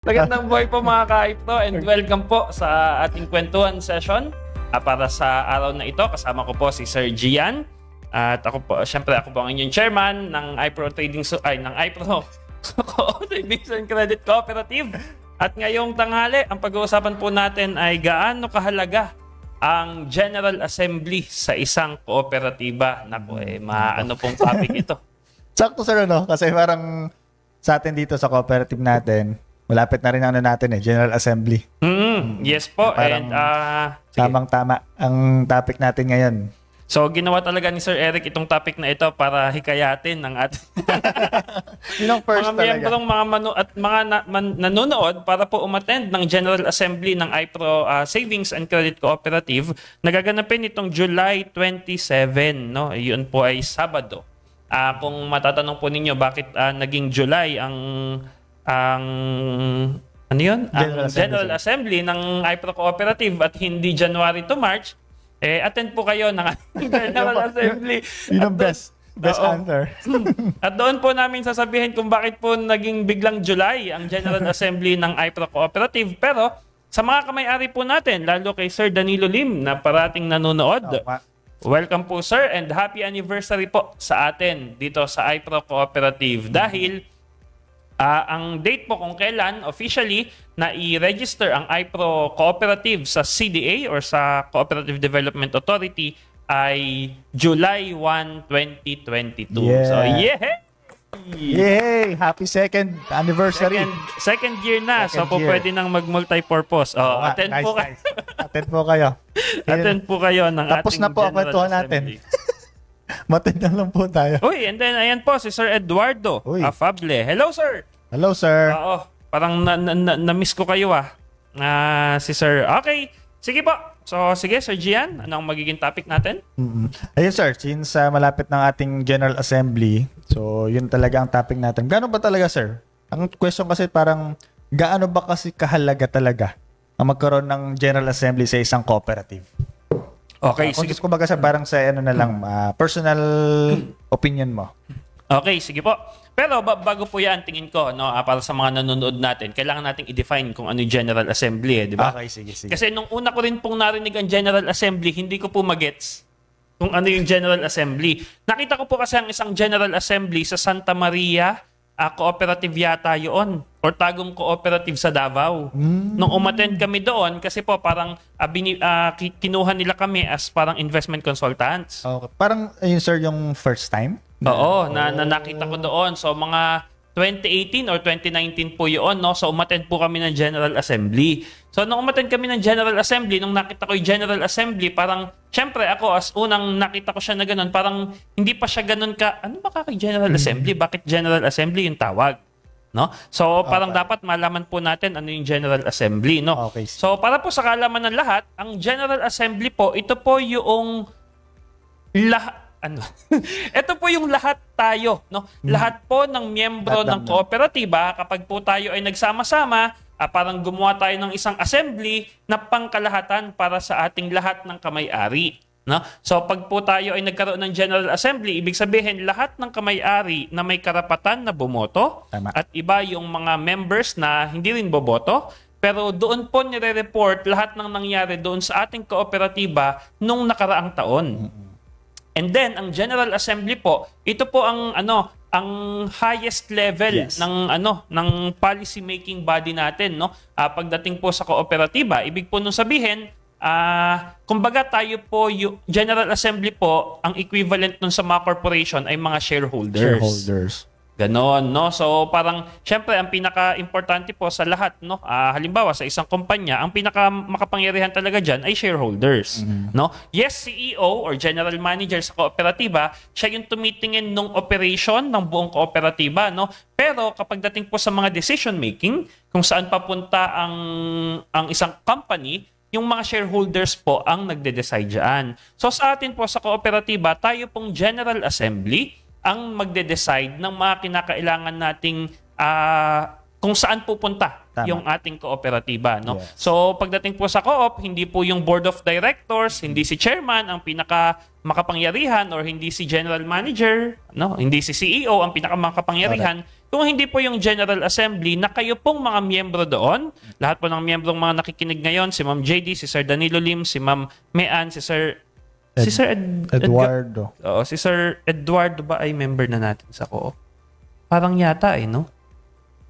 Magandang buhay po mga ka-Hypro and welcome po sa ating kwentuhan session. Para sa araw na ito, kasama ko po si Sir Gian. At ako po, syempre ako po ang inyong chairman ng iPro Trading ng iPro Savings and Credit Cooperative. At ngayong tanghali, ang pag-uusapan po natin ay gaano kahalaga ang General Assembly sa isang kooperatiba. Naku, maano pong topic ito. Sakto sir, no? Kasi parang sa atin dito sa cooperative natin, malapit na rin ang natin General Assembly. Yes po. Parang and tamang-tama ang topic natin ngayon. So, ginawa talaga ni Sir Eric itong topic na ito para hikayatin ng ating Yun ang first mga miyembrong mga nanonood para po umattend ng General Assembly ng iPro Savings and Credit Cooperative na gaganapin itong July 27. No? Yun po ay Sabado. Kung matatanong po ninyo bakit naging July ang ano yun? General Assembly ng iPro Cooperative at hindi January to March, attend po kayo ng General Assembly. Yun ang best answer. At doon po namin sasabihin kung bakit po naging biglang July ang General Assembly ng iPro Cooperative. Pero sa mga kamay-ari po natin, lalo kay Sir Danilo Lim na parating nanonood, welcome po sir and happy anniversary po sa atin dito sa iPro Cooperative. Dahil ang date po kung kailan officially na i-register ang iPro Cooperative sa CDA or sa Cooperative Development Authority ay July 1, 2022. Yeah. So, Yay! Happy second anniversary. Second year na. Second so, year. pwede nang mag-multipurpose. Attend po kayo. Attend po kayo. Attend po kayo ng Tapos ating na po ang General kwentuhan Assembly. natin. Matindang lang po tayo. Uy, and then ayan po si Sir Eduardo Afable. Hello, sir. Hello, sir. Oo, parang na-miss ko kayo si Sir. Okay, sige po. So, sige, Sir Gian, ano ang magiging topic natin? Ayun, sir. Since malapit ng ating General Assembly, so yun talaga ang topic natin. Gaano ba talaga, sir? Ang question kasi parang, gaano ba kasi kahalaga talaga ang magkaroon ng General Assembly sa isang cooperative? Okay, sige. Kung baga sa parang sa ano na lang, personal opinion mo. Okay, sige po. Pero bago po yan, tingin ko, no, para sa mga nanonood natin, kailangan nating i-define kung ano yung General Assembly, di ba? Okay, sige. Kasi nung una ko rin pong narinig ang General Assembly, hindi ko po magets kung ano yung General Assembly. Nakita ko po kasi ang isang General Assembly sa Santa Maria, cooperative yata yun, or Tagum Cooperative sa Davao. Nung umattend kami doon, kasi po parang kinuha nila kami as parang investment consultants. Okay. Parang, ayun sir, yung first time? Oo, na nakita ko doon. So, mga 2018 or 2019 po yun, no? So, umattend po kami ng General Assembly. So, nung umattend kami ng General Assembly, nung nakita ko yung General Assembly, parang, syempre ako, as unang nakita ko siya na ganun, parang hindi pa siya ganun ano ba General Assembly? Bakit General Assembly yung tawag? No? So, parang dapat malaman po natin ano yung General Assembly, no? Okay. So, para po sa kaalaman ng lahat, ang General Assembly po, ito po yung ito po yung lahat tayo, no? Lahat po ng miyembro ng kooperatiba, kapag po tayo ay nagsama-sama, parang gumawa tayo ng isang assembly na pangkalahatan para sa ating lahat ng kamay-ari, no? So pag po tayo ay nagkaroon ng General Assembly, ibig sabihin lahat ng kamay-ari na may karapatan na bumoto. Tama. At iba yung mga members na hindi rin boboto. Pero doon po nire-report lahat ng nangyari doon sa ating kooperatiba nung nakaraang taon. And then ang General Assembly po, ito po ang ang highest level ng policy making body natin, no? Pagdating po sa kooperatiba, ibig po nung sabihin, kumbaga tayo po yung General Assembly po, ang equivalent nun sa mga corporation ay mga shareholders. Ganon, no? So, parang, syempre, ang pinaka-importante po sa lahat, no? Halimbawa, sa isang kumpanya, ang pinaka-makapangyarihan talaga dyan ay shareholders, no? Yes, CEO or General Manager sa kooperatiba, siya yung tumitingin ng operation ng buong kooperatiba, no? Pero, kapag dating po sa mga decision-making, kung saan papunta ang isang company, yung mga shareholders po ang nagde-decide dyan. So, sa atin po sa kooperatiba, tayo pong General Assembly, ang magde-decide ng mga kinakailangan nating kung saan pupunta Tama. yung ating kooperatiba, no? Yes. So pagdating po sa co-op, hindi po yung board of directors, hindi si chairman ang pinaka makapangyarihan or hindi si general manager, no? Hindi si CEO ang pinaka makapangyarihan. Kung hindi po yung General Assembly na kayo pong mga miyembro doon, lahat po ng miyembrong mga nakikinig ngayon, si Ma'am JD, si Sir Danilo Lim, si Ma'am Mean, si Sir Eduardo. Oo, si Sir Eduardo ba ay member na natin sa co-op? Parang yata no?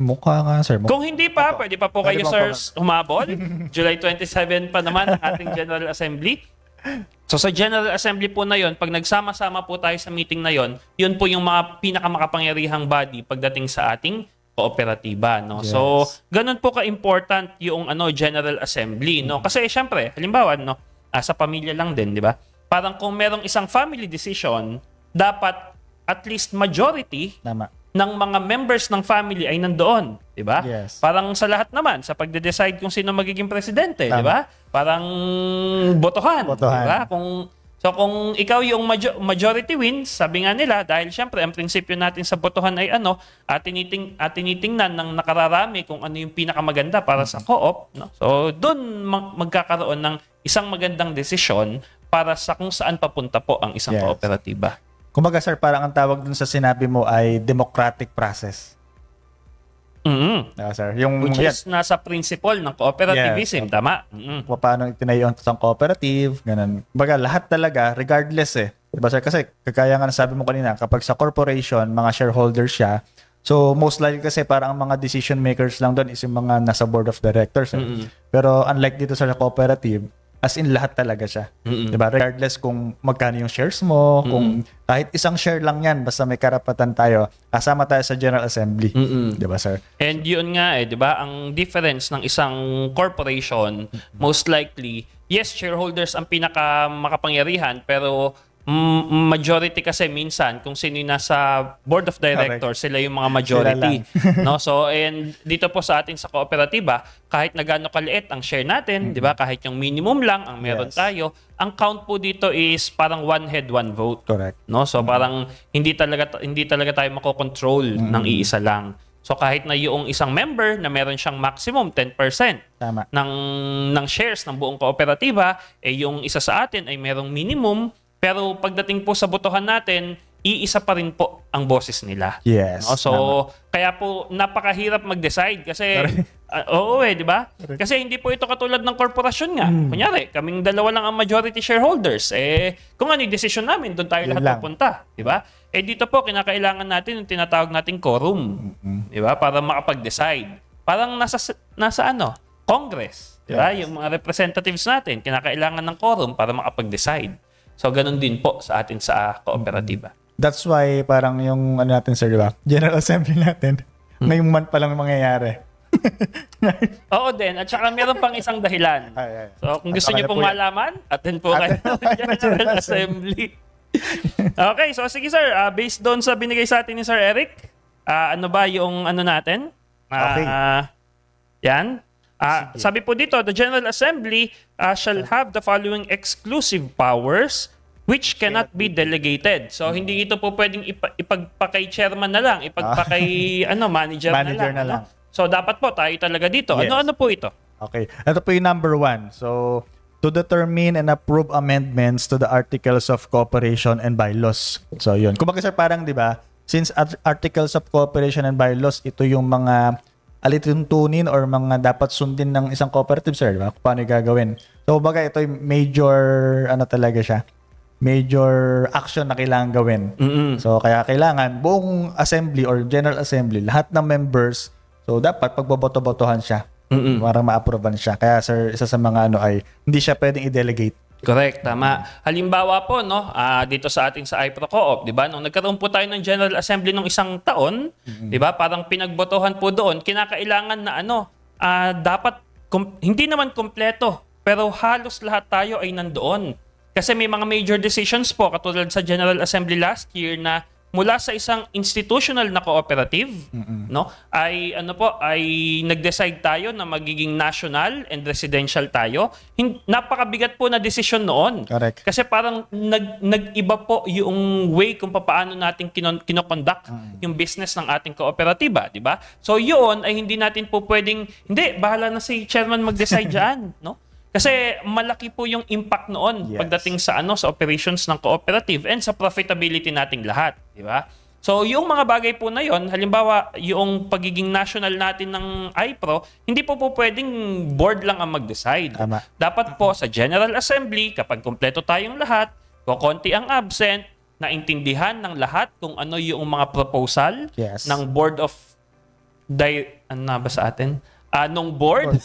Mukha nga, sir. Kung hindi pa, pwede pa po kayo, Pwede pa sir, po. humabol. July 27 pa naman ang ating General Assembly. So sa General Assembly po na yon, pag nagsama-sama po tayo sa meeting na yon, yun po yung mga pinakamakapangyarihang body pagdating sa ating kooperatiba, no? Yes. So ganun po ka-important yung General Assembly, no? Kasi syempre, halimbawa, no, sa pamilya lang din, di ba? Parang kung merong isang family decision, dapat at least majority Tama. ng mga members ng family ay nandoon, 'di ba? Yes. Parang sa lahat naman sa pagde-decide kung sino magiging presidente, Tama. 'di ba? Parang botohan, 'di Botohan. ba? Kung ikaw yung majority wins, sabi nga nila, dahil syempre ang prinsipyo natin sa botohan ay tinitingnan ng nakararami kung ano yung pinakamaganda para sa co-op, no? So doon magkakaroon ng isang magandang desisyon para sa kung saan papunta po ang isang Yes. kooperatiba. Kumbaga, sir, parang ang tawag dun sa sinabi mo ay democratic process. Sir. Yung Which yan, is nasa principle ng cooperativism, Yes. tama? kung paano itinayo ang isang cooperative, ganun. Kumbaga, lahat talaga, regardless Diba, sir? Kasi, kagaya nga sabi mo kanina, kapag sa corporation, mga shareholders siya, so most likely kasi parang ang mga decision makers lang doon is yung mga nasa board of directors. Pero unlike dito sa cooperative, as in lahat talaga siya. Diba? Regardless kung magkano yung shares mo, kung kahit isang share lang yan, basta may karapatan tayo, kasama tayo sa General Assembly. Diba, sir? And yun nga 'di ba? Ang difference ng isang corporation, most likely, yes, shareholders ang pinaka makapangyarihan, pero majority kasi minsan kung sino yung nasa board of directors, sila yung mga majority, no? So and dito po sa atin sa kooperatiba, kahit na gaano kaliit ang share natin, 'di ba? Kahit yung minimum lang ang meron Yes. tayo, ang count po dito is parang one head one vote. Correct. No? So parang hindi talaga tayo makokontrol ng iisa lang. So kahit na yung isang member na meron siyang maximum 10% Tama. ng shares ng buong kooperatiba, yung isa sa atin ay merong minimum, pero pagdating po sa botohan natin, iisa pa rin po ang boses nila. Yes. No? So kaya po napakahirap mag-decide kasi di ba? Kasi hindi po ito katulad ng korporasyon nga. Kunyari, kaming dalawa lang ang majority shareholders. Kung ano yung decision namin, doon tayo Yun lahat lang. pupunta, di ba? Dito po kinakailangan natin yung tinatawag nating quorum, di ba? Para makapag-decide. Parang nasa Congress, di ba? Yes. Yung mga representatives natin, kinakailangan ng quorum para makapag-decide. So ganun din po sa atin sa kooperatiba. That's why parang yung natin, sir, di ba? General Assembly natin, ngayong month pa lang mangyayari. Oo din. At saka meron pang isang dahilan. Ay. So kung At gusto saka niyo na pong po yan. malaman, attend po kayo sa General Assembly. Okay, so sige sir, based doon sa binigay sa atin ni Sir Eric, ano ba yung natin? Okay. Yan. Sabi po dito, the General Assembly shall have the following exclusive powers which cannot be delegated. So hindi ito po pwedeng ipagpakay chairman na lang, ipagpakay manager Manager na na lang. So dapat po tayo talaga dito. Yes. Ano po ito? Okay. Ito po yung number 1. So, to determine and approve amendments to the Articles of Cooperation and Bylaws. So, yun. Kumbaga, sir, parang, di ba, since Articles of Cooperation and Bylaws, ito yung mga alituntunin or mga dapat sundin ng isang cooperative, sir, di ba? Paano yung gagawin? So, kumbaga, ito yung major, talaga siya, major action na kailangan gawin. So, kaya kailangan buong assembly or general assembly, lahat ng members, so dapat pagboboto-botohan siya para ma-approvean siya. Kaya, sir, isa sa mga ay hindi siya pwedeng i-delegate. Correct, tama. Halimbawa po, dito sa ating sa iPro Co-op, 'di ba? Nung nagkaroon po tayo ng General Assembly nung isang taon, 'di ba? Parang pinagbotohan po doon, kinakailangan na dapat hindi naman kumpleto, pero halos lahat tayo ay nandoon. Kasi may mga major decisions po katulad sa General Assembly last year na mula sa isang institutional na cooperative, no? Ay nag-decide tayo na magiging national and residential tayo. Napakabigat po na desisyon noon. Correct. Kasi parang nag-iba po yung way kung paano natin kinoconduct yung business ng ating kooperatiba, di ba? So yun ay hindi natin po pwedeng, hindi, bahala na si chairman mag-decide dyan, no? Kasi malaki po yung impact noon pagdating sa sa operations ng cooperative and sa profitability nating lahat, di ba? So yung mga bagay po na yon, halimbawa yung pagiging national natin ng iPro, hindi po pwedeng board lang ang mag-decide. Tama. Dapat po sa General Assembly, kapag kumpleto tayong lahat, konti ang absent, naintindihan ng lahat kung ano yung mga proposal ng Board of ano ba sa atin? Nung board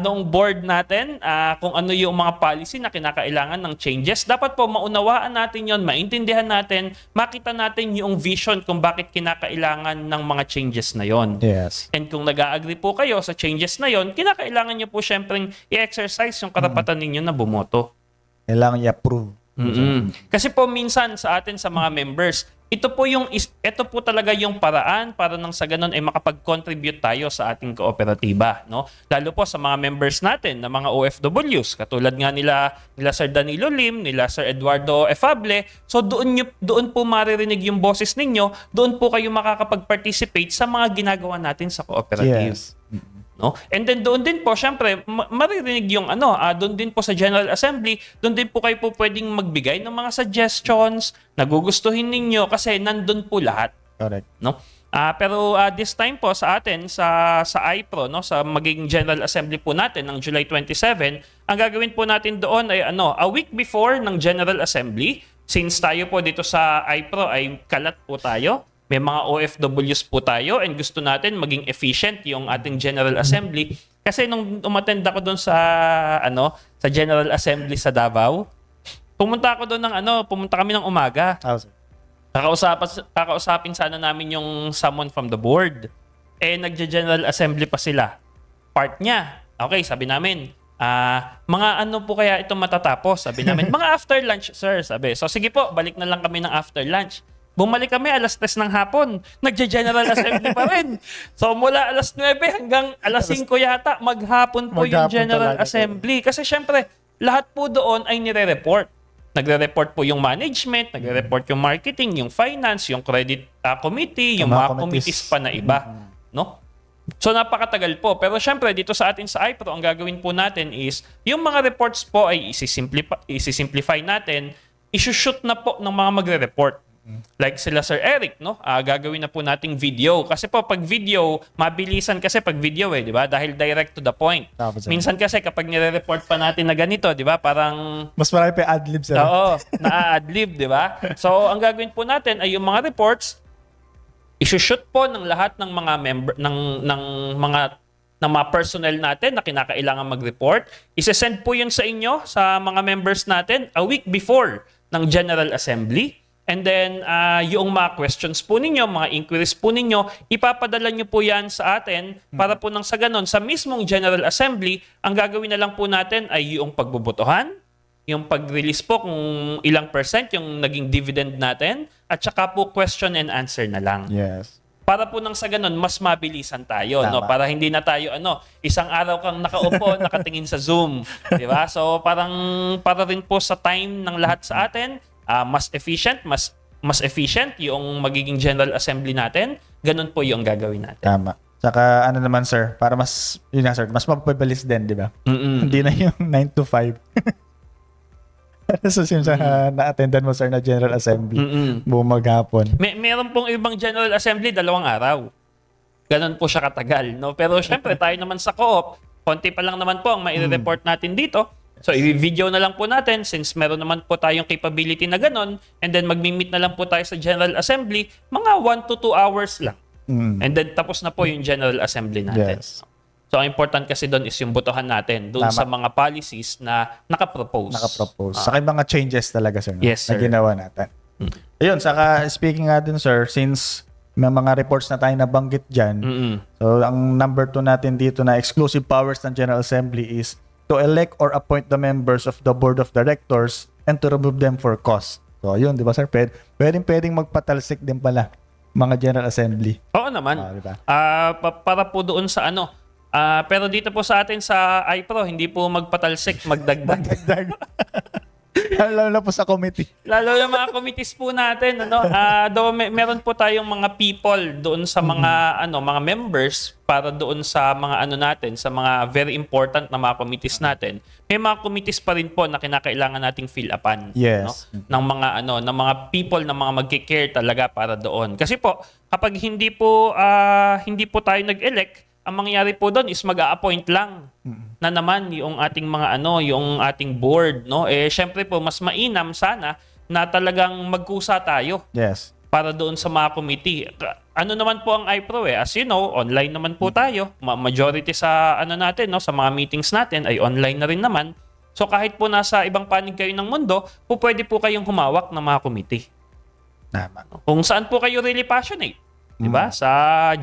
nung board natin, kung ano yung mga policy na kinakailangan ng changes, dapat po maunawaan natin yon, maintindihan natin, makita natin yung vision kung bakit kinakailangan ng mga changes na yon. Yes. And kung nag-agree po kayo sa changes na yon, kinakailangan nyo po syempreng i-exercise yung karapatan ninyo na bumoto. Kailangan i-approve. Kasi po minsan sa atin sa mga members, ito po talaga yung paraan para nang sa ganun ay makapag-contribute tayo sa ating kooperatiba, no? Lalo po sa mga members natin na mga OFWs, katulad nga nila Sir Danilo Lim, nila Sir Eduardo Efable. So doon po maririnig yung boses ninyo, doon po kayo makakapag-participate sa mga ginagawa natin sa cooperative. Yes. No? And then doon din po, syempre, maririnig yung doon din po sa General Assembly, doon din po kayo po pwedeng magbigay ng mga suggestions na gugustuhin ninyo kasi nandun po lahat. Correct. No? Pero this time po sa atin, sa iPro, no, sa magiging General Assembly po natin ng July 27, ang gagawin po natin doon ay a week before ng General Assembly, since tayo po dito sa iPro ay kalat po tayo, may mga OFWs po tayo and gusto natin maging efficient yung ating General Assembly. Kasi nung umattend ako doon sa General Assembly sa Davao, pumunta kami ng umaga. Kakausapin sana namin yung someone from the board. Nagje-General Assembly pa sila. Part niya. Okay, sabi namin, mga po kaya ito matatapos? Sabi namin, mga after lunch, sir. Sabi. So sige po, balik na lang kami ng after lunch. Bumalik kami alas 3 ng hapon. Nagje-General Assembly pa rin. So mula alas 9 hanggang alas 5 yata, maghapon po yung General Assembly. Kasi syempre, lahat po doon ay nire-report. Nagre-report po yung management, nagre-report yung marketing, yung finance, yung credit committee, yung mga committees pa na iba. No? So napakatagal po. Pero syempre, dito sa atin sa iPro, ang gagawin po natin is, yung mga reports po ay isisimplify natin, isushoot na po ng mga magre-report. Like sila Sir Eric, no? Gagawin na po nating video. Kasi po, pag video, mabilisan kasi pag video di ba? Dahil direct to the point. Minsan kasi kapag nire-report pa natin na ganito, di ba? Parang... mas marami pa ad-lib, sir. Oo, na-ad-lib, di ba? So, ang gagawin po natin ay yung mga reports, isushoot po ng lahat ng mga member, ng mga personnel natin na kinakailangan mag-report. Isesend po yun sa inyo, sa mga members natin, a week before ng General Assembly. And then, yung mga questions po ninyo, mga inquiries po ninyo, ipapadala nyo po yan sa atin para po nang sa ganon, sa mismong General Assembly, ang gagawin na lang po natin ay yung pagbubutuhan, yung pag-release po kung ilang % yung naging dividend natin, at saka po question and answer na lang. Yes. Para po nang sa ganon, mas mabilisan tayo, no? Para hindi na tayo isang araw kang nakaupo, nakatingin sa Zoom, di ba? So para rin po sa time ng lahat sa atin, mas efficient yung magiging General Assembly natin, ganun po yung gagawin natin. Tama. Saka naman sir, para mas mas mapapabalis din, di ba? Hindi na yung 9 to 5. So since na-attendan mo sir na General Assembly, buong maghapon. Meron pong ibang General Assembly 2 araw. Ganun po siya katagal, no? Pero syempre tayo naman sa co-op, konti pa lang naman po ang mai-report natin dito. So, i-video na lang po natin since meron naman po tayong capability na ganun, and then magmi-meet na lang po tayo sa General Assembly, mga 1 to 2 hours lang. And then tapos na po yung General Assembly natin. Yes. So, ang important kasi doon is yung botohan natin doon sa mga policies na nakapropose. Saka yung mga changes talaga, sir, yes, sir, na ginawa natin. Ayun, saka speaking nga din, sir, since may mga reports na tayo nabanggit dyan, so ang number 2 natin dito na exclusive powers ng General Assembly is to elect or appoint the members of the Board of Directors and to remove them for cause. So, yun, di ba, sir? Pwedeng magpatalsik din pala mga General Assembly. Oo naman. Diba? Para po doon sa ano. Pero dito po sa atin sa iPro, hindi po magpatalsik, magdagdag. Dagdag. Lalo na po sa committee. Lalo yung mga committees po natin, ano, meron po tayong mga people doon sa mga mga members para doon sa mga natin, sa mga very important na mga committees natin. May mga committees pa rin po na kinakailangan nating fill upan, Yes. ng mga ng mga people na mga magki-care talaga para doon. Kasi po kapag hindi po tayo nag-elect, ang mangyayari po doon is mag-a-appoint lang na naman yung ating mga yung ating board, no? Syempre po mas mainam sana na talagang magkusa tayo. Yes. Para doon sa mga committee. Ano naman po ang iPro As you know, online naman po tayo. Majority sa natin, no, sa mga meetings natin ay online na rin naman. So kahit po nasa ibang panig kayo ng mundo, pwede po kayong humawak ng mga committee. Tama. Kung saan po kayo really passionate. 'Di ba? Sa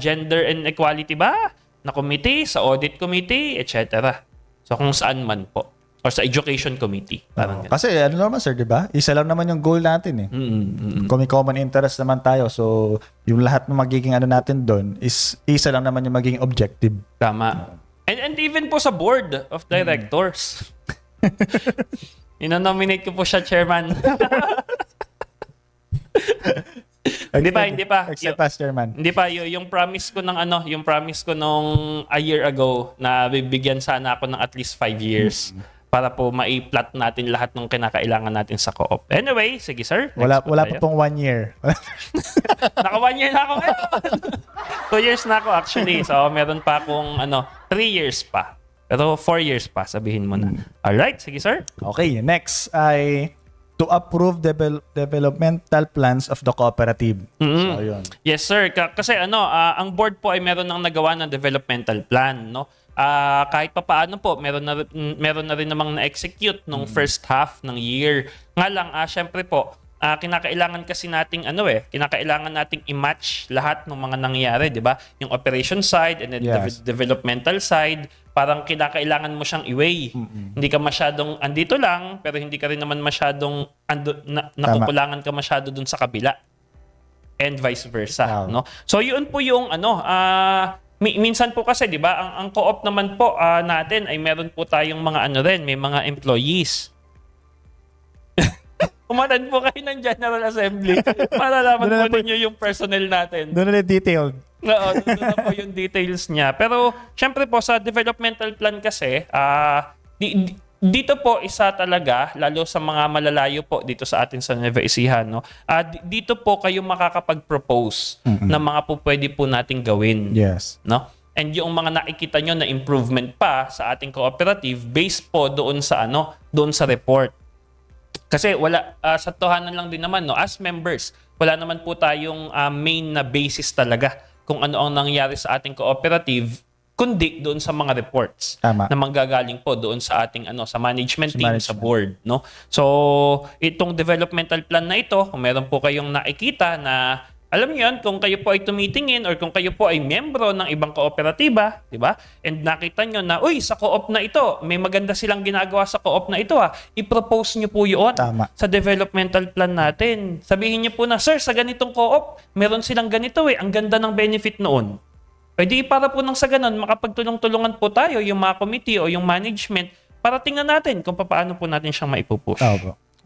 gender and equality ba? Na committee, sa audit committee, etc. So kung saan man po. Or sa education committee. Parang ganun. Kasi naman, sir, di ba? Isa lang naman yung goal natin eh. Kung may common interest naman tayo, so yung lahat ng magiging natin doon is isa lang naman yung magiging objective. Tama. And even po sa board of directors. Ino-nominate ko po siya chairman. Hindi pa. Except as chairman. Hindi pa yung promise ko yung promise ko nung a year ago na bibigyan sana ako ng at least 5 years para po mai-plot natin lahat ng kinakailangan natin sa co-op. Anyway, sige sir. Wala pa pong 1 year. Naka 1 year na ako ngayon. 2 years na ako actually. So meron pa akong 3 years pa. Pero 4 years pa, sabihin mo na. Alright, sige sir. Okay, next ay to approve developmental plans of the cooperative. So, yun. Yes, sir. Kasi ang board po ay meron ng nagawa ng developmental plan, no? Kahit papaano po, meron na rin namang na-execute nung first half ng year. Nga lang, syempre po, kinakailangan kasi nating kinakailangan nating i-match lahat ng mga nangyayari, 'di ba? Yung operation side and then developmental side, parang kinakailangan mo siyang i-weigh. Hindi ka masyadong andito lang, pero hindi ka rin naman masyadong nakukulangan ka masyado dun sa kabila. And vice versa, no? So yun po yung minsan po kasi 'di ba, ang co-op naman po natin ay meron po tayong mga may mga employees. Umanan po kayo ng General Assembly. Malalaman po ninyo yung personnel natin. Doon na detailed. Oo, doon na po yung details niya. Pero, syempre po, sa developmental plan kasi, dito po isa talaga, lalo sa mga malalayo po dito sa atin sa Nueva Ecija, no? Dito po kayo makakapag-propose ng mga po pwede po nating gawin. Yes. No? And yung mga nakikita nyo na improvement pa sa ating cooperative based po doon sa doon sa report. Kasi wala sa tohanan lang din naman, no, as members, wala naman po tayong main na basis talaga kung ano ang nangyari sa ating cooperative kundi doon sa mga reports. Tama. Na manggagaling po doon sa ating sa management team, sa board, no. So itong developmental plan na ito, kung meron po kayong nakikita na alam niyo yan, kung kayo po ay tumitingin or kung kayo po ay miyembro ng ibang kooperatiba, di ba? And nakita nyo na, uy, sa co-op na ito, may maganda silang ginagawa sa co-op na ito, i-propose nyo po yun sa developmental plan natin. Sabihin nyo po na, sir, sa ganitong co-op, meron silang ganito ang ganda ng benefit noon. Pwede para po nang sa ganun, makapagtulong-tulungan po tayo, yung mga committee o yung management, para tingnan natin kung paano po natin siyang maipupush.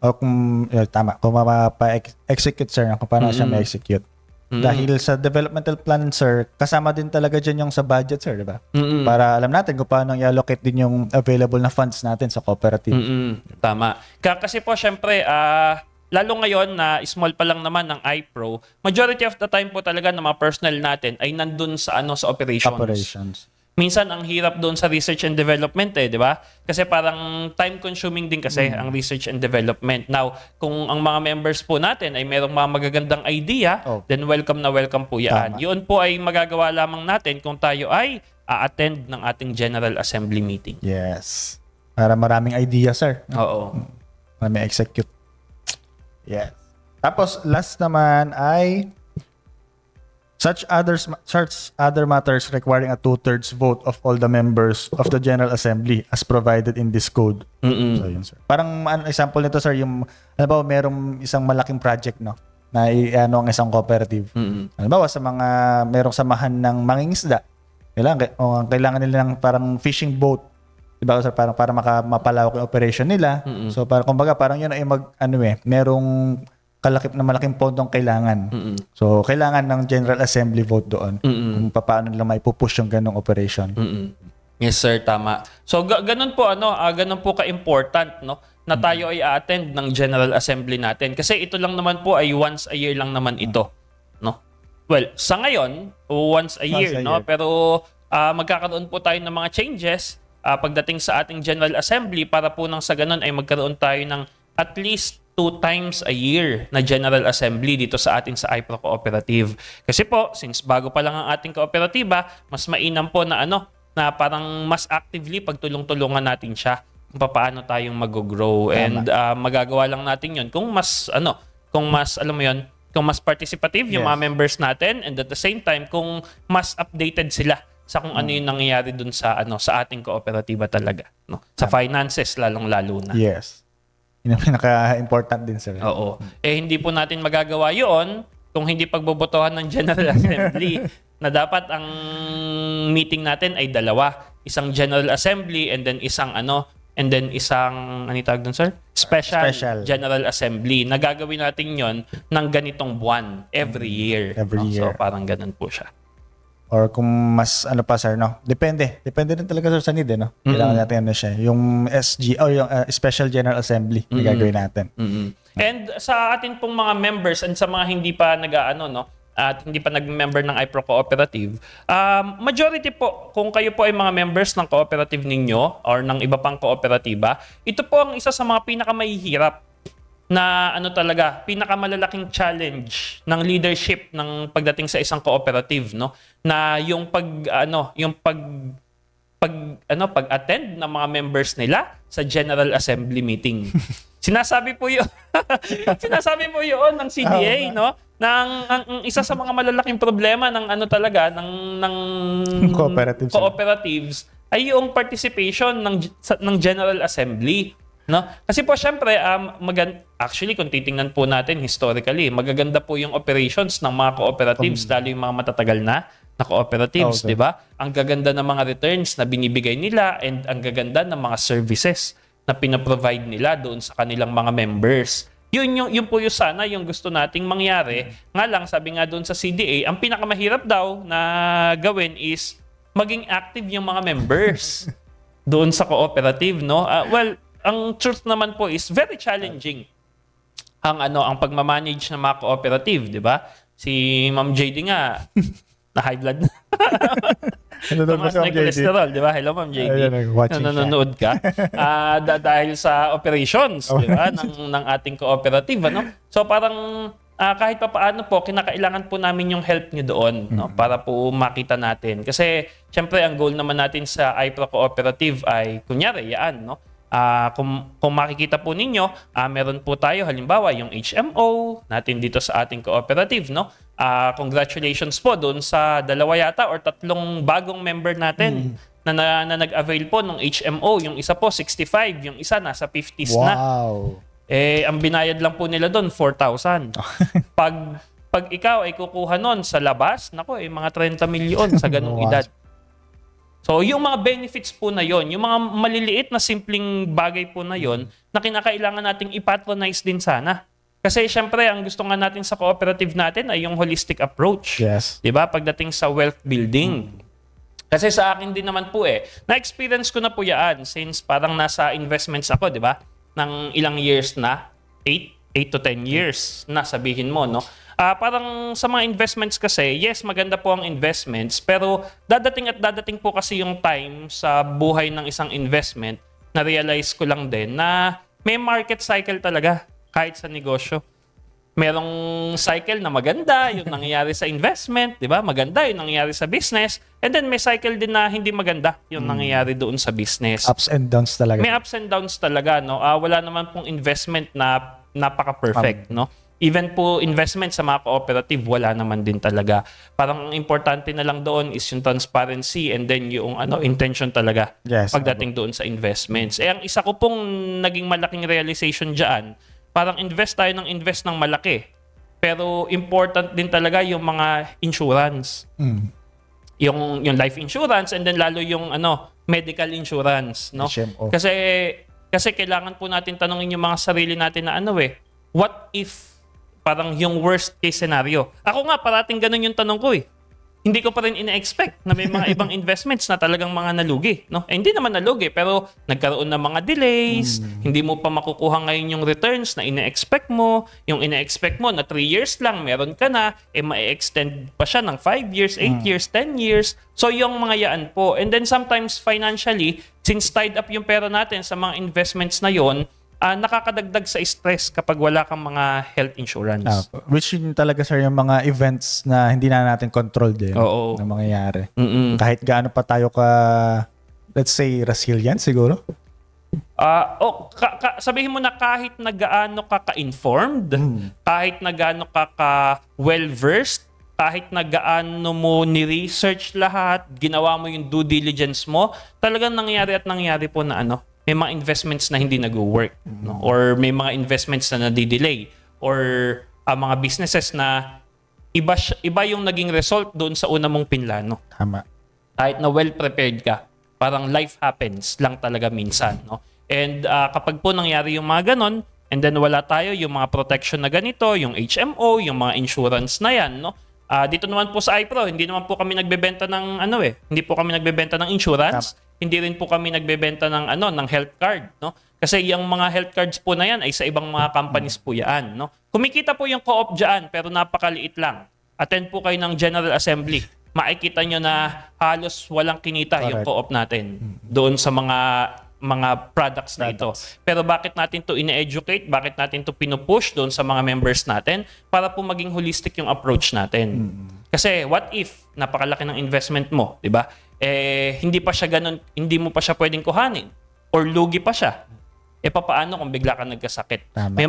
O kung, tama, kung mapa-execute, sir, kung paano siya ma-execute. Dahil sa developmental plan, sir, kasama din talaga dyan yung sa budget, sir, di ba? Para alam natin kung paano i-allocate din yung available na funds natin sa cooperative. Tama. Kasi po, syempre, lalo ngayon na small pa lang naman ng iPro, majority of the time po talaga ng mga personnel natin ay nandun sa sa operations. Minsan ang hirap doon sa research and development di ba? Kasi parang time consuming din kasi ang research and development. Now, kung ang mga members po natin ay merong mga magagandang idea, then welcome na welcome po yan. Yun po ay magagawa lamang natin kung tayo ay a-attend ng ating General Assembly meeting. Yes. Para maraming idea, sir. Oo. Maraming execute. Yes. Tapos last naman ay Such other matters requiring a 2/3 vote of all the members of the General Assembly as provided in this code. So yun, sir. Parang example nito, sir, yung halimbawa merong isang malaking project, no, na ano ang isang cooperative. Halimbawa sa mga merong samahan ng mangingisda, kailangan nila ng parang fishing boat, diba, sir, para mapalawak yung operation nila. So parang kumbaga parang yun ay merong kalakip na malaking pondong kailangan. So, kailangan ng General Assembly vote doon kung paano nila maipupush yung ganong operation. Yes, sir, tama. So, ganun po, ganun po ka-important, no, na tayo ay attend ng General Assembly natin. Kasi ito lang naman po ay once a year lang naman ito, no? Well, sa ngayon, once a year, no? Pero magkakaroon po tayo ng mga changes pagdating sa ating General Assembly para po nang sa ganun ay magkaroon tayo ng at least 2 times a year na General Assembly dito sa atin sa iPro Cooperative. Kasi po, since bago pa lang ang ating kooperatiba, mas mainam po na na parang mas actively pagtulong-tulungan natin siya kung paano tayong mag-grow. And magagawa lang natin 'yon kung mas alam mo 'yon, kung mas participative yung mga members natin, and at the same time kung mas updated sila sa kung ano yung nangyayari dun sa sa ating kooperatiba talaga, no? Sa finances lalong-lalo na. Yes. Yun ang pinaka-important din, sir. Oo. Hindi po natin magagawa yun kung hindi pagbobotohan ng General Assembly na dapat ang meeting natin ay dalawa. Isang General Assembly and then isang ano tawag dun, sir? Special General Assembly. Nagagawin natin yon ng ganitong buwan every year. Year. So parang ganun po siya. Or kung mas pa, sir, no? Depende din talaga, sir, sa need, no? Kailangan natin siya. Yung SG o yung Special General Assembly na gagawin natin. And sa atin pong mga members and sa mga hindi pa at hindi pa nag-member ng iPro Cooperative, majority po, kung kayo po ay mga members ng cooperative ninyo or ng iba pang kooperatiba, ito po ang isa sa mga pinakamahihirap na talaga, pinakamalalaking challenge ng leadership ng pagdating sa isang cooperative, no? Na yung pag-attend ng mga members nila sa General Assembly meeting. Sinasabi po 'yun ng CDA, no? Ang isa sa mga malalaking problema ng ng cooperatives ay yung participation ng General Assembly. No? Kasi po syempre, actually kung titingnan po natin historically, magaganda po yung operations ng mga cooperatives, lalo yung mga matatagal na cooperatives, di ba? Ang gaganda ng mga returns na binibigay nila and ang gaganda ng mga services na pinaprovide nila doon sa kanilang mga members. Yun po yung sana yung gusto nating mangyari. Nga lang, sabi nga doon sa CDA, ang pinakamahirap daw na gawin is maging active yung mga members doon sa cooperative, no? Ang truth naman po is very challenging ang pagmamanage ng mga cooperative, di ba? Si Ma'am JD nga na high blood na. Tumaas na cholesterol, di ba? Hello, Ma'am JD. Nanonood ka. Dahil sa operations, di ba? ng ating cooperative, ano? So parang kahit pa paano po, kinakailangan po namin yung help nyo doon, no? Para po makita natin. Kasi, syempre, ang goal naman natin sa iPro Cooperative ay, kunyari, no? Kung makikita po ninyo, meron po tayo halimbawa yung HMO natin dito sa ating cooperative, no? Congratulations po doon sa 2 yata or 3 bagong member natin na nag-avail po ng HMO. Yung isa po 65, yung isa nasa 50s na. Wow. Ang binayad lang po nila doon 4,000. Pag ikaw ay kukuha nun sa labas, mga 30 milyon sa ganung edad. So, yung mga benefits po na yon, yung mga maliliit na simpleng bagay po na yon, na kinakailangan nating ipatronize din sana. Kasi syempre, ang gusto nga natin sa cooperative natin ay yung holistic approach. Yes. Diba? Pagdating sa wealth building. Kasi sa akin din naman po na-experience ko na po yan since parang nasa investments ako, diba? Ng ilang years na, 8 to 10 years na sabihin mo, no? Parang sa mga investments kasi, yes, maganda po ang investments, pero dadating po kasi yung time sa buhay ng isang investment na realize ko lang din na may market cycle talaga kahit sa negosyo. Merong cycle na maganda, yung nangyayari sa investment, di ba? Maganda yung nangyayari sa business. And then may cycle din na hindi maganda yung nangyayari doon sa business. Ups and downs talaga. May ups and downs talaga, no? Wala naman pong investment na napaka-perfect, no? Even po investment sa mga cooperative, wala naman din talaga. Parang ang importante na lang doon is yung transparency and then yung intention talaga pagdating doon sa investments. Ang isa ko pong naging malaking realization dyan, parang invest tayo ng malaki. Pero important din talaga yung mga insurance. Yung life insurance and then lalo yung medical insurance, no? HMO. Kasi kailangan po natin tanungin yung mga sarili natin na what if parang yung worst case scenario. Ako nga, parating ganun yung tanong ko Hindi ko pa rin ina-expect na may mga ibang investments na talagang mga nalugi. No? Hindi naman nalugi, pero nagkaroon ng mga delays, hindi mo pa makukuha ngayon yung returns na ina-expect mo. Yung ina-expect mo na 3 years lang, meron ka na, ma-extend pa siya ng 5 years, 8 years, 10 years. So yung mga yaan po. And then sometimes financially, since tied up yung pera natin sa mga investments na yon, nakakadagdag sa stress kapag wala kang mga health insurance. Which yun talaga, sir, yung mga events na hindi na natin control din na mangyayari. Kahit gaano pa tayo let's say, resilient siguro? Sabihin mo na kahit na gaano ka ka-informed, kahit na gaano ka well-versed, kahit na gaano mo ni-research lahat, ginawa mo yung due diligence mo, talagang nangyari po na may mga investments na hindi nag-work, no? Or may mga investments na nadidelay, or mga businesses na iba yung naging result doon sa una mong pinlano. Tama. Kahit na well-prepared ka, parang life happens lang talaga minsan, no? And kapag po nangyari yung mga ganon, and then wala tayo yung mga protection na ganito, yung HMO, yung mga insurance na yan, no? Dito naman po sa iPro, hindi naman po kami nagbebenta ng hindi po kami nagbebenta ng insurance. Hindi rin po kami nagbebenta ng ng health card, no? Kasi yung mga health cards po na yan ay sa ibang mga companies po yan, no? Kumikita po yung co-op diyan pero napakaliit lang. Attend po kayo ng General Assembly. Makikita nyo na halos walang kinita yung co-op natin doon sa mga products na ito. Pero bakit natin to ine-educate? Bakit natin to pinupush doon sa mga members natin? Para po maging holistic yung approach natin. Kasi what if napakalaki ng investment mo, di ba? Hindi pa siya ganun, hindi mo pa siya pwedeng kuhanin or lugi pa siya. Papaano kung bigla ka nagkasakit? Tama.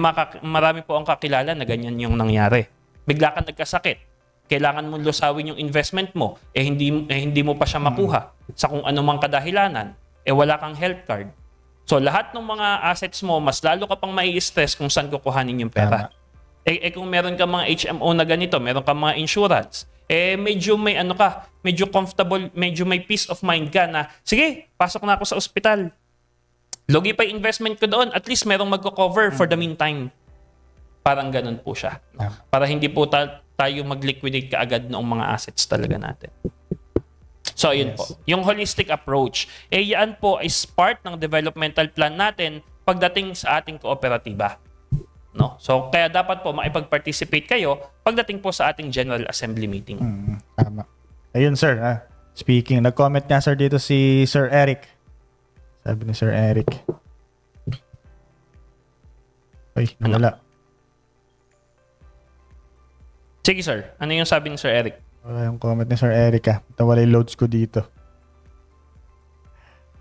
Marami po ang kakilala na ganyan yung nangyari. Bigla ka nagkasakit. Kailangan mo lusawin yung investment mo, hindi mo pa siya makuha sa kung anumang kadahilanan. Wala kang health card. So lahat ng mga assets mo, mas lalo ka pang mai-stress kung saan kukuhanin yung pera. Kung meron ka mga HMO na ganito, meron ka mga insurance, medyo may medyo comfortable, medyo may peace of mind ka na, sige, pasok na ako sa ospital. Logi pa yung investment ko doon, at least merong magko-cover for the meantime. Parang ganun po siya. Para hindi po tayo mag-liquidate kaagad noong mga assets talaga natin. So, yun po. Yung holistic approach, yan po is part ng developmental plan natin pagdating sa ating kooperatiba. No? So, kaya dapat po maipag-participate kayo pagdating po sa ating General Assembly meeting. Tama. Ayun, sir. Speaking, nag-comment nga, sir, dito si Sir Eric. Sabi ni Sir Eric. Ay, wala. Sige, sir. Ano yung sabi ni Sir Eric? Wala yung comment ni Sir Eric, Wala yung loads ko dito.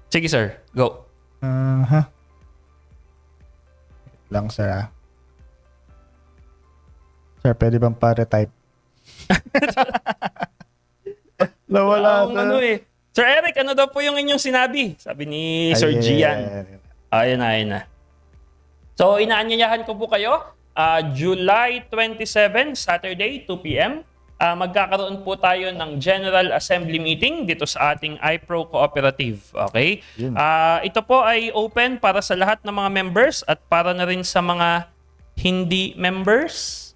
Sige, sir. Go. Lang, sir, Sir, pwede bang pa-retype? Nawala, sir. Sir Eric, ano daw po yung inyong sinabi? Sabi ni Sir Gian. Ayun na. So, inaanyayahan ko po kayo. July 27, Saturday, 2 p.m. Magkakaroon po tayo ng General Assembly meeting dito sa ating iPro Cooperative. Okay? Ito po ay open para sa lahat ng mga members at para na rin sa mga hindi members.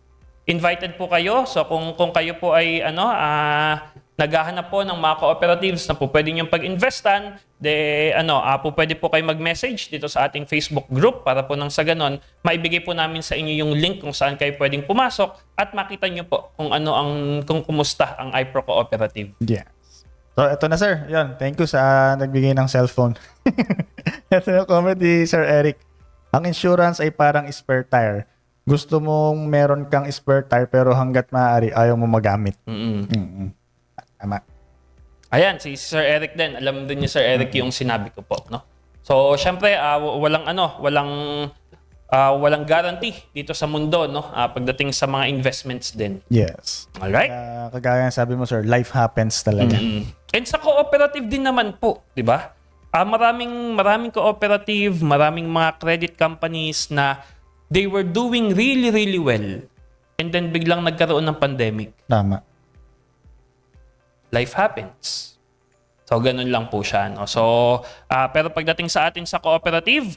Invited po kayo. So kung kayo po ay naghahanap po ng mga cooperatives na po pwede niyong pag-investan, po pwede po kayo mag-message dito sa ating Facebook group para po nang sa ganon, maibigay po namin sa inyo yung link kung saan kayo pwedeng pumasok at makita niyo po kung kumusta ang iPro Cooperative. Yes. So, ito na, sir. Yan. Thank you sa nagbigay ng cellphone. Ito na comment ni Sir Eric. Ang insurance ay parang spare tire. Gusto mong meron kang spare tire pero hanggat maaari ayaw mo magamit. Tama. Ayan, si Sir Eric din. Alam din ni Sir Eric yung sinabi ko po, no? So, syempre, walang walang guarantee dito sa mundo, no? Pagdating sa mga investments din. Yes. Alright? Kagaya ng sabi mo, sir, life happens talaga. And sa cooperative din naman po, di ba? Maraming cooperative, maraming mga credit companies na they were doing really, really well. And then biglang nagkaroon ng pandemic. Tama. Life happens. So, ganun lang po siya. No? So, pero pagdating sa atin sa cooperative,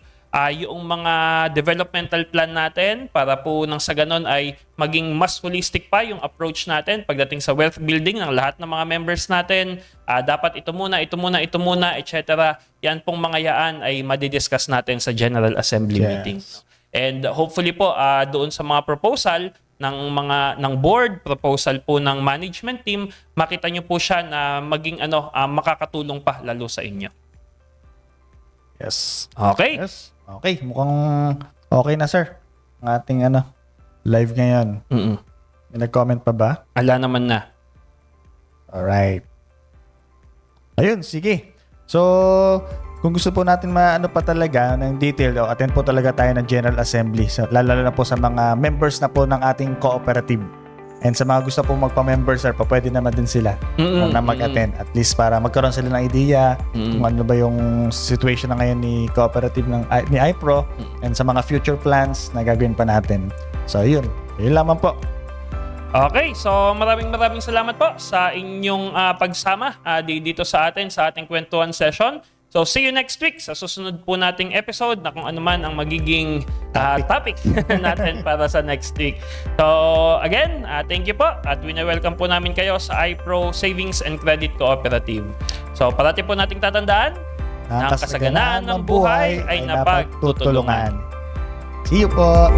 yung mga developmental plan natin para po nang sa ganun ay maging mas holistic pa yung approach natin pagdating sa wealth building ng lahat ng mga members natin. Dapat ito muna, etc. Yan pong mga yaan ay madidiscuss natin sa General Assembly meeting. No? And hopefully po, doon sa mga proposal, ng board, proposal po ng management team, makita nyo po siya na maging makakatulong pa lalo sa inyo. Yes. Okay. Yes. Okay, mukhang okay na, sir. Ang ating live ngayon. May nag-comment pa ba? Ala naman na. Alright. Ayun, sige. So, kung gusto po natin pa talaga ng detail, attend po talaga tayo ng General Assembly. So, lalo na po sa mga members na po ng ating cooperative. And sa mga gusto po magpa-member, sir, pwede naman din sila na mag-attend. At least para magkaroon sila ng idea kung ano ba yung situation na ngayon ni cooperative ni iPro and sa mga future plans na gagawin pa natin. So, yun. Yun lamang po. Okay, so maraming salamat po sa inyong pagsama dito sa ating kwentuhan session. So, see you next week sa susunod po nating episode na kung ano man ang magiging topic natin para sa next week. So, again, thank you po at wina-welcome po namin kayo sa iPro Savings and Credit Cooperative. So, parati po nating tatandaan na ang kasaganaan ng buhay ay napagtutulungan. See you po!